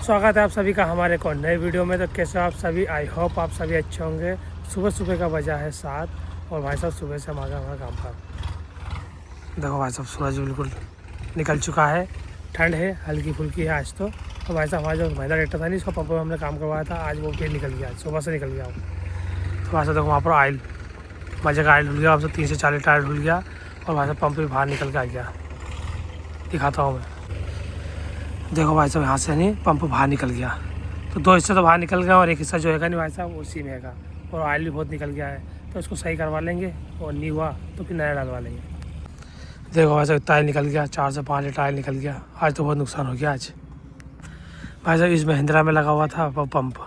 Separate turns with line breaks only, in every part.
स्वागत है आप सभी का हमारे एक और नए वीडियो में। तो कैसे आप सभी, आई होप आप सभी अच्छे होंगे। सुबह सुबह का बजा है 7 और भाई साहब सुबह से हम आ गए हमारे काम पर। देखो भाई साहब सूरज बिल्कुल निकल चुका है, ठंड है हल्की फुल्की है आज तो भाई साहब हमारा जो महिंद्रा ट्रैक्टर था नहीं, इसको पंप में हमने काम करवाया था, आज वो फिर निकल गया, सुबह से निकल गया वो। तो भाई साहब देखो वहाँ पर ऑयल मजे का ऑयल धुल गया, अब से 3 से 4 टायर धुल गया और भाई साहब पंप भी बाहर निकल के आ गया। दिखाता हूँ मैं, देखो भाई साहब यहाँ से नहीं पंप बाहर निकल गया। तो 2 हिस्से तो बाहर निकल गया और एक हिस्सा जो है नहीं भाई साहब उसी में है, और ऑयल भी बहुत निकल गया है। तो इसको सही करवा लेंगे और नहीं हुआ तो फिर नया डलवा लेंगे। देखो भाई साहब टायर निकल गया, 4 से 5 टायर निकल गया। आज तो बहुत नुकसान हो गया आज भाई साहब। इस महिंद्रा में लगा हुआ था वो पंप।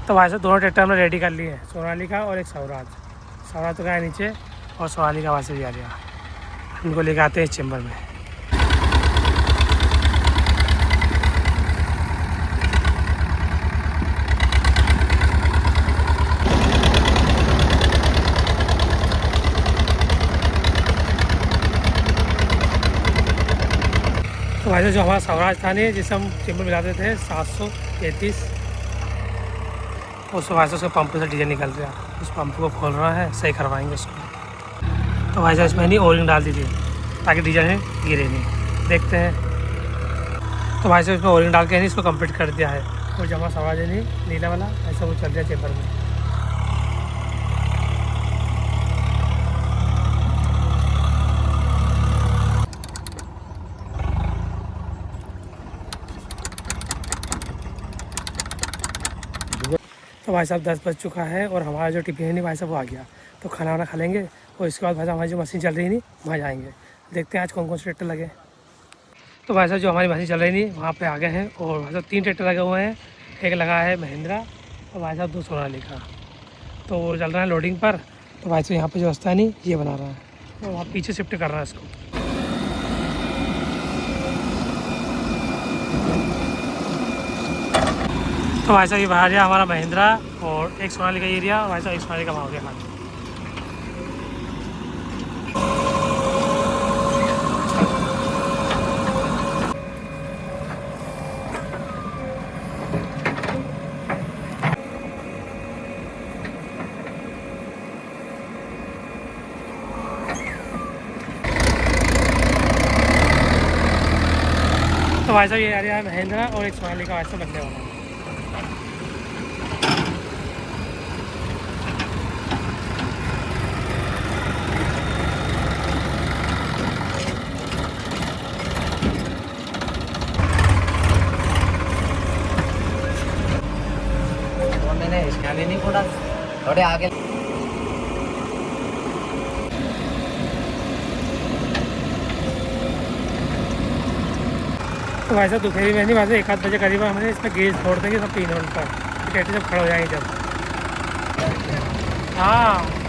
तो भाई साहब दोनों ट्रैक्टर हमने रेडी कर लिए हैं, सोनालिका और एक स्वराज। स्वराज तो गया नीचे और सोनालिका वहाँ से भी आ गया। इनको लेके आते हैं इस चैम्बर में। तो भाई साहब जो हमारा स्वराज था नहीं, जिसे हम चैम्बर मिलाते थे 733, उस भाई साहब उसके पंप से डीजल निकल गया। उस पंप को खोल रहा है, सही करवाएंगे उसको। तो भाई साहब इसमें नहीं ओरिंग डाल दी थी ताकि डीजल में गिरे नहीं, देखते हैं। तो भाई साहब इसमें ओरिंग डाल के नहीं इसको कंप्लीट कर दिया है। और जो हमारा स्वराज है नहीं नीला वाला, ऐसा वो चल रहा है चैम्बर में। तो भाई साहब 10 बज चुका है और हमारा जो टिफिन है नहीं भाई साहब वो आ गया। तो खाना वाना खा लेंगे और इसके बाद भाई साहब हमारी जो मशीन चल रही नहीं वहाँ जाएंगे, देखते हैं आज कौन कौन से ट्रैक्टर लगे। तो भाई साहब जो हमारी मशीन चल रही नहीं वहाँ पे आ गए हैं और भाई साहब 3 ट्रैक्टर लगे हुए हैं। एक लगा है महिंद्रा और भाई साहब 2 सोनालिका। तो वो चल रहा है लोडिंग पर। तो भाई साहब यहाँ पर जो रास्ता है नहीं ये बना रहा है और वहाँ पीछे शिफ्ट कर रहा है इसको। तो भाई साहब ये बाहर गया हमारा महिंद्रा और एक सोनालिका एरिया, भाई साहब एक सोनालिका वहाँ हो गया खाली। तो भाई साहब ये एरिया है महिंद्रा और एक सोनालिका भाई साहब लगने वाला है।
नहीं थोड़ा थोड़े आगे।
तो भाई साहब दोपहर में नहीं, भाई साहब 1 बजे करीब हमने इसमें गेज छोड़ देंगे सब 3 मिनट पर, ट्रैक्टर जब खड़े हो जाएंगे जब। हाँ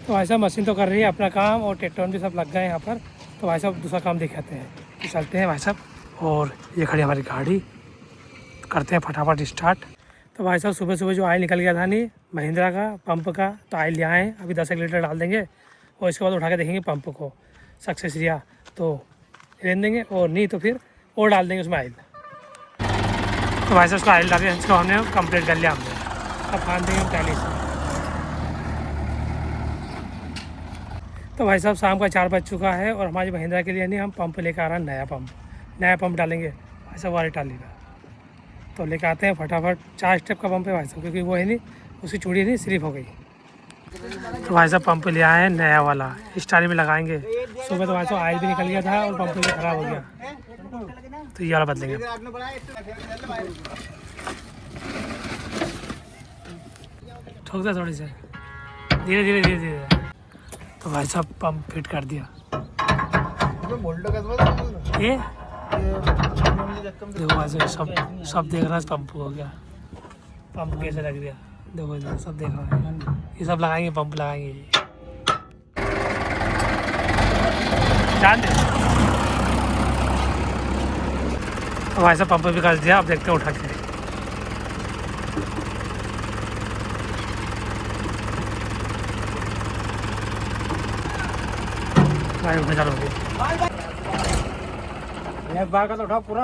तो भाई साहब मशीन तो कर रही है अपना काम और ट्रैक्टर भी सब लग गए यहाँ पर। तो भाई साहब दूसरा काम दिखाते हैं, तो चलते हैं भाई साहब। और ये खड़ी हमारी गाड़ी, करते हैं फटाफट स्टार्ट। तो भाई साहब सुबह सुबह जो ऑयल निकल गया था नहीं महिंद्रा का पंप का, तो ऑयल ले आए, अभी 10 लीटर डाल देंगे और इसके बाद उठा के देखेंगे पंप को सक्सेस रिया तो रहने देंगे, और नहीं तो फिर और डाल देंगे उसमें ऑयल। तो भाई साहब उसका ऑयल डाल के इसको हमने कंप्लीट कर लिया हमने, अब फान देंगे हम 40। तो भाई साहब शाम का 4 बज चुका है और हमारी महिंद्रा के लिए नहीं हम पंप लेकर आ रहे हैं, नया पंप डालेंगे भाई साहब वाली टाली का। तो लेकर आते हैं फटाफट। 4 स्टेप का पंप है भाई साहब, क्योंकि वो है नहीं उसकी चूड़ी नहीं स्लिप हो गई। तो भाई साहब पंप ले आए हैं नया वाला, इस टाली में लगाएंगे। सुबह तो भाई साहब ऑयल भी निकल गया था और पंप भी ख़राब हो गया, तो ये वाला बदलेंगे। ठोक दे थोड़ी से, धीरे धीरे धीरे धीरे। तो भाई साहब पंप फिट कर दिया। ये देखो भाई साहब सब देख रहा है पंप हो गया, पंप कैसे लग गया, देखो इधर सब देख रहा है, ये सब लगाएंगे, पंप लगाएंगे ये जान दे। तो भाई साहब पंप भी कर दिया, अब देखते हैं उठा के। भाई उठा, चलो
एक बार का तो उठाओ पूरा।